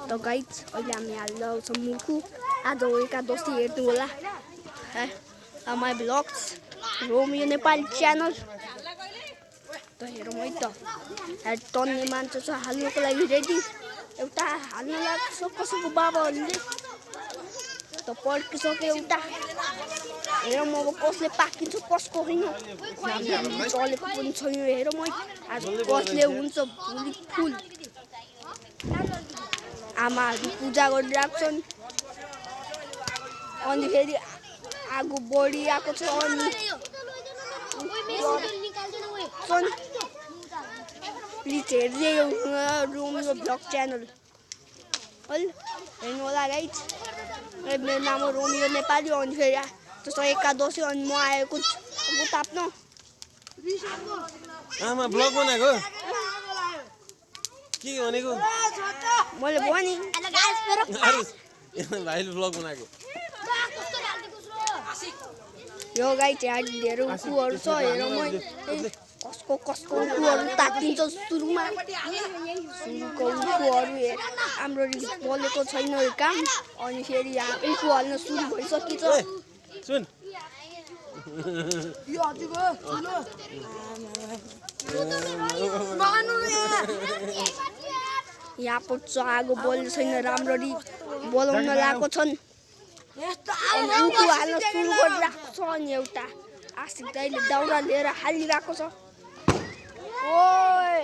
त गाइज अहिले हामी हाल्न आउँछौँ मुखु आज एकादशी हेर्नु होला my blogs Romeo Nepali channel त हेरौँ है त टन्ने मान्छे छ हाल्नुको लागि रेडी एउटा हाल्न लाग्छ कसैको बाबाहरूले त पड्किसक्यो एउटा हेरौँ अब कसले पाकिन्छ कसको होइन चलेको पनि छैन हेरौँ है आज कसले हुन्छ भोलि फुल आमाहरू पूजा गरिरहेको छन् अनि फेरि आगो बढिरहेको छ अनि प्लिज हेर्दै रोमियो भ्लग च्यानल है हेर्नु होला गाइज मेरो नाम हो रोमियो नेपाली अनि फेरि त्यसो एकादशी अनि म आएको छु ताप्न आमा ब्लग बनाएको के भनेको मैले भने भाइले ब्लग बनाएको यो गाई चाहिँ धेरै उखुहरू छ हेरौँ कसको उखुहरू तातिन्छ सुरुमा सुरुको उखुहरू हाम्रो बोलेको छैन काम अनि फेरि उखु हाल्न सुरु भइसकेछ सुन यहाँ पुग्छ आगो बोल्ने छैन राम्ररी बोलाउन लगाएको छन् उखु हाल्न सुरु गरिरहेको छ अनि एउटा आशिक दाइले दाउरा लिएर हालिरहेको छ ओए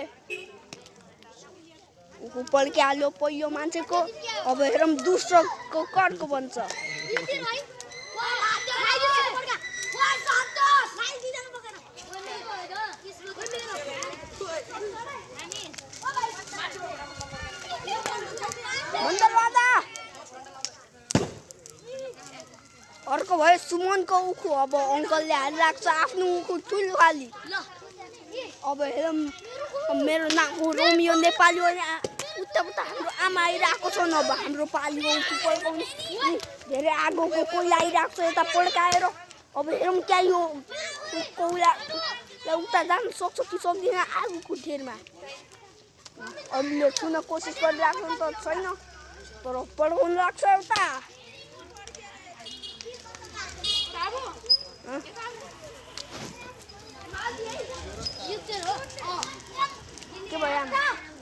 उखु पड्किहाल्यो पहिलो मान्छेको अब हेरौँ दोस्रोको कर्को बन्छ अर्को भयो सुमनको उखु अब अङ्कलले हालिरहेको छ आफ्नो उखु ठुलो खाली अब हेरौँ मेरो नाम हो रोमियो नेपाली हो उता हाम्रो आमा आइरहेको छ अब हाम्रो पालिको उखु पड्काउनु धेरै आगोको कोइला आइरहेको छ यता पड्काएर अब हेरौँ क्या यो कोइला उता जानु सक्छ कि सक्दैन आगोको ढेरमा अरूले छुन कोसिस गरिरहेको त छैन तर पड्काउनु लाग्छ एउटा के भयो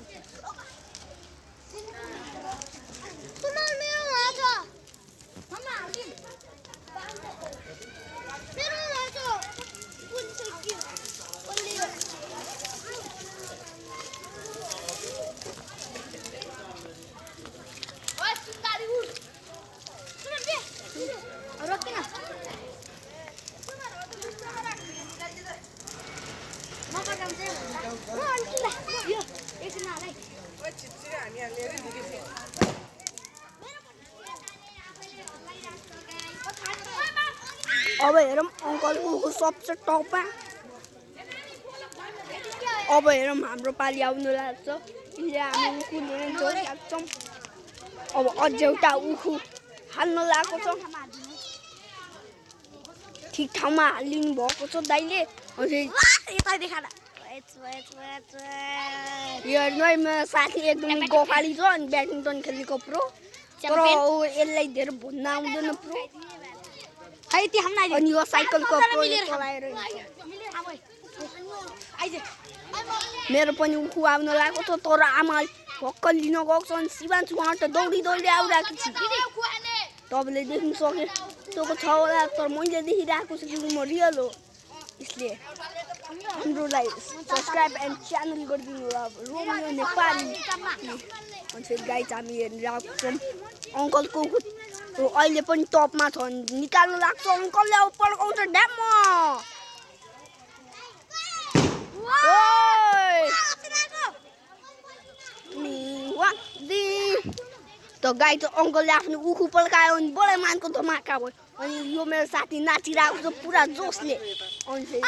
अब हेरौँ अङ्कलको सबसे टपमा अब हेरौँ हाम्रो पालि आउनु लाग्छ हामी उखु लिएर जोडिरहेको अब अझ एउटा उखु हाल्न लागेको छ ठिक ठाउँमा हालिदिनु भएको छ दाइले हेर्नु है मेरो साथी एकदमै गफाली छ अनि ब्याडमिन्टन खेलेको प्रो तर यसलाई धेरै भन्न आउँदैन प्रो अनि यो साइकलको प्रो चलाएर मेरो पनि उखु आउन लागेको छ तर आमा भक्कल लिन गएको छ अनि शिवान्छु उहाँबाट दौडी आइरहेको छु तपाईँले देख्नु सकेको छ होला तर मैले देखिरहेको छु कि म रियल हो यसले हाम्रोलाई सब्सक्राइब एन्ड च्यानल गरिदिनु होला रोमियो नेपाली अनि फेरि गाई हामी हेरिरहेको छौँ अङ्कलको अहिले पनि टपमा छ निकाल्नु लाग्छ अङ्कलले अब पड्काउँछ ड्याम त गाई त अङ्कलले आफ्नो उखु पड्कायो अनि बडा मानको धमाका भयो अनि यो मेरो साथी नाचिरहेको छ पुरा जोसले अनि फेरि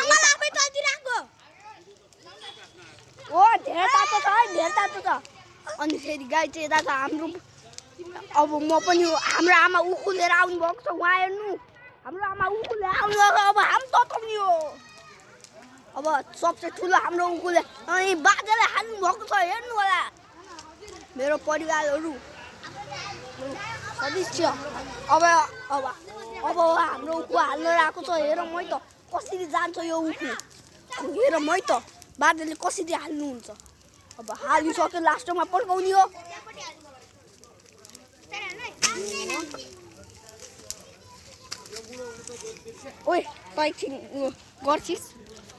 धेरै तातो छ है धेरै तातो छ अनि फेरि गाई चाहिँ यता छ हाम्रो अब म पनि हाम्रो आमा उखु लिएर आउनु भएको छ उहाँ हेर्नु हाम्रो आमा उखु लिएर आउनु अब हामी तताउने हो अब सबसे ठुलो हाम्रो उखुले अनि बाजेले हाल्नु भएको छ हेर्नु होला मेरो परिवारहरू सदस्य अब अब अब हाम्रो उखु हाल्न आएको छ हेर मै त कसरी जान्छ यो उखु हेर मै त बादलले कसरी हाल्नुहुन्छ अब हालिसक्यो लास्टमा पड्काउने हो ओइ तै एकछिन गर्छिस्